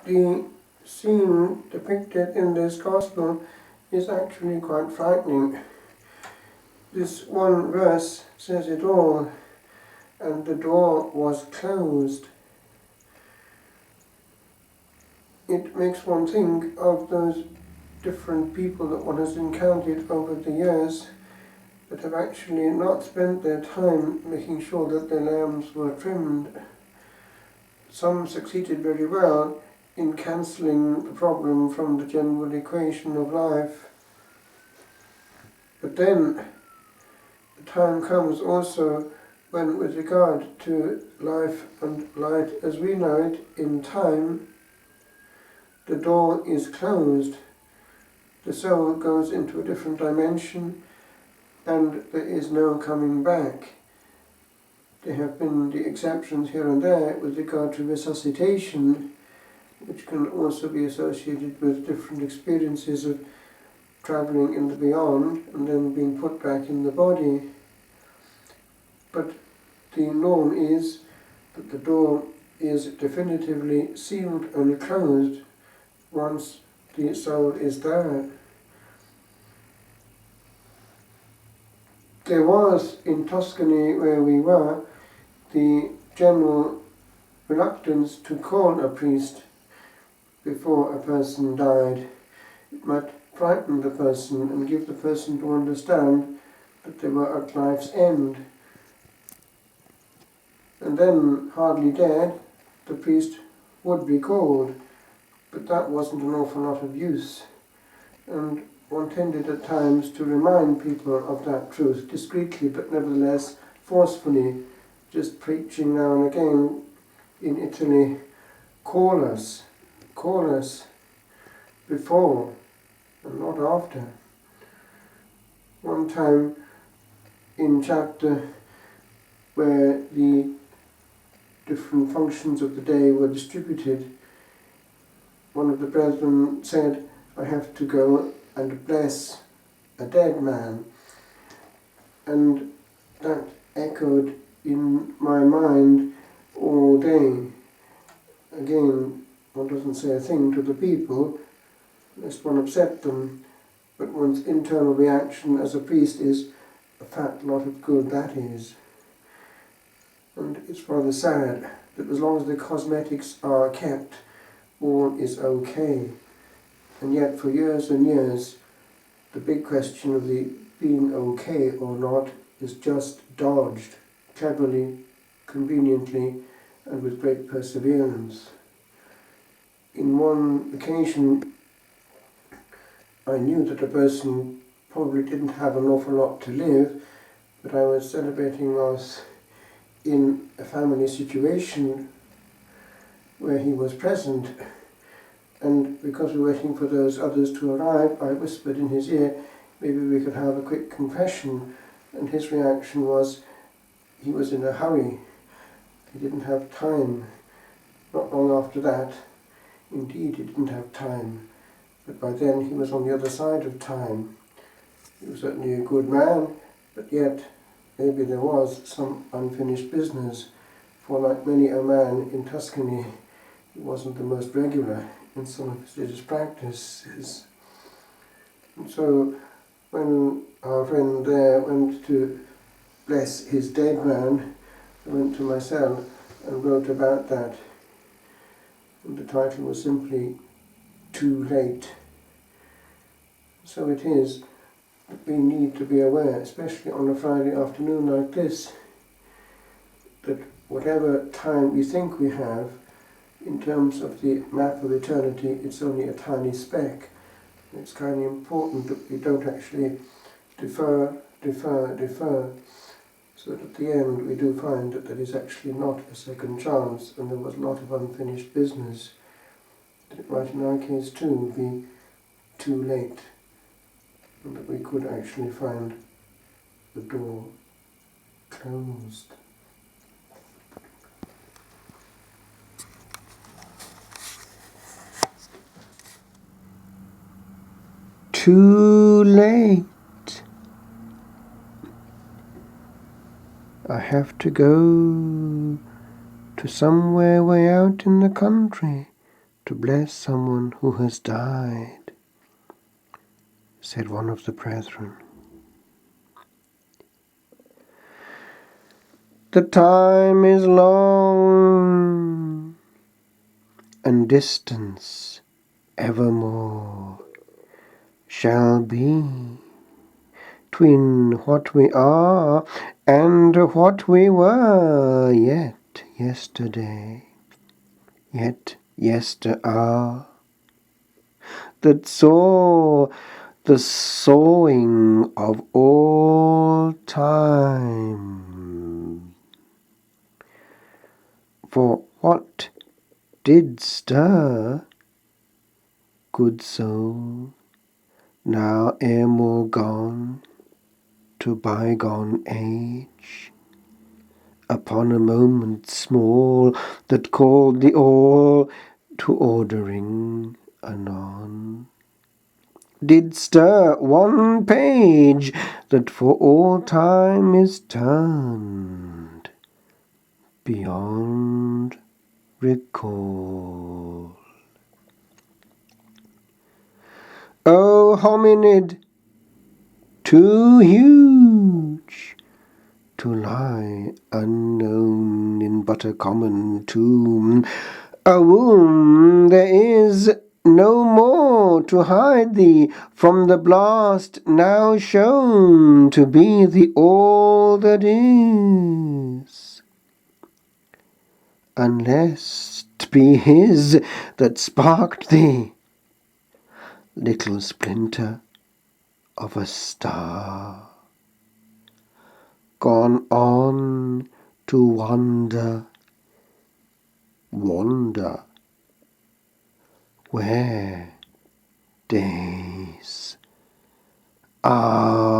The scene depicted in this Gospel is actually quite frightening. This one verse says it all, and the door was closed. It makes one think of those different people that one has encountered over the years that have actually not spent their time making sure that their lambs were trimmed. Some succeeded very well in cancelling the problem from the general equation of life. But then the time comes also when, with regard to life and light as we know it in time, the door is closed. The soul goes into a different dimension and there is no coming back. There have been the exceptions here and there with regard to resuscitation, which can also be associated with different experiences of travelling in the beyond and then being put back in the body. But the norm is that the door is definitively sealed and closed once the soul is there. There was, in Tuscany where we were, the general reluctance to call a priest before a person died. It might frighten the person and give the person to understand that they were at life's end. And then, hardly dead, the priest would be called, but that wasn't an awful lot of use. And one tended at times to remind people of that truth, discreetly but nevertheless forcefully, just preaching now and again in Italy, call us before and not after. One time in chapter where the different functions of the day were distributed, one of the brethren said, "I have to go and bless a dead man." And that echoed in my mind all day. Again, one doesn't say a thing to the people, lest one upset them, but one's internal reaction as a priest is, a fat lot of good that is. And it's rather sad that as long as the cosmetics are kept, all is okay. And yet for years and years, the big question of the being okay or not is just dodged, cleverly, conveniently, and with great perseverance. In one occasion, I knew that a person probably didn't have an awful lot to live, but I was celebrating Mass in a family situation where he was present, and because we were waiting for those others to arrive, I whispered in his ear, maybe we could have a quick confession, and his reaction was, he was in a hurry, he didn't have time. Not long after that, indeed he didn't have time, but by then he was on the other side of time. He was certainly a good man, but yet maybe there was some unfinished business, for like many a man in Tuscany, he wasn't the most regular in some of his religious practices. And so when our friend there went to bless his dead man, I went to my cell and wrote about that. And the title was simply Too Late. So it is that we need to be aware, especially on a Friday afternoon like this, that whatever time we think we have, in terms of the map of eternity, it's only a tiny speck. It's kind of important that we don't actually defer, so that at the end we do find that there is actually not a second chance and there was a lot of unfinished business. That it might in our case too be too late, and that we could actually find the door closed. Too late. I have to go to somewhere way out in the country to bless someone who has died, said one of the brethren. The time is long, and distance evermore shall be tween what we are and what we were yet yesterday, yet yesterhour, that saw the sowing of all time. For what did stir, good soul, now ere more gone to bygone age, upon a moment small that called thee all to ordering anon, did stir one page that for all time is turned beyond recall. O hominid, too huge to lie unknown in but a common tomb, a womb there is no more to hide thee from the blast now shown to be the all that is, unless 't be his that sparked thee, little splinter of a star, gone on to wander where days are.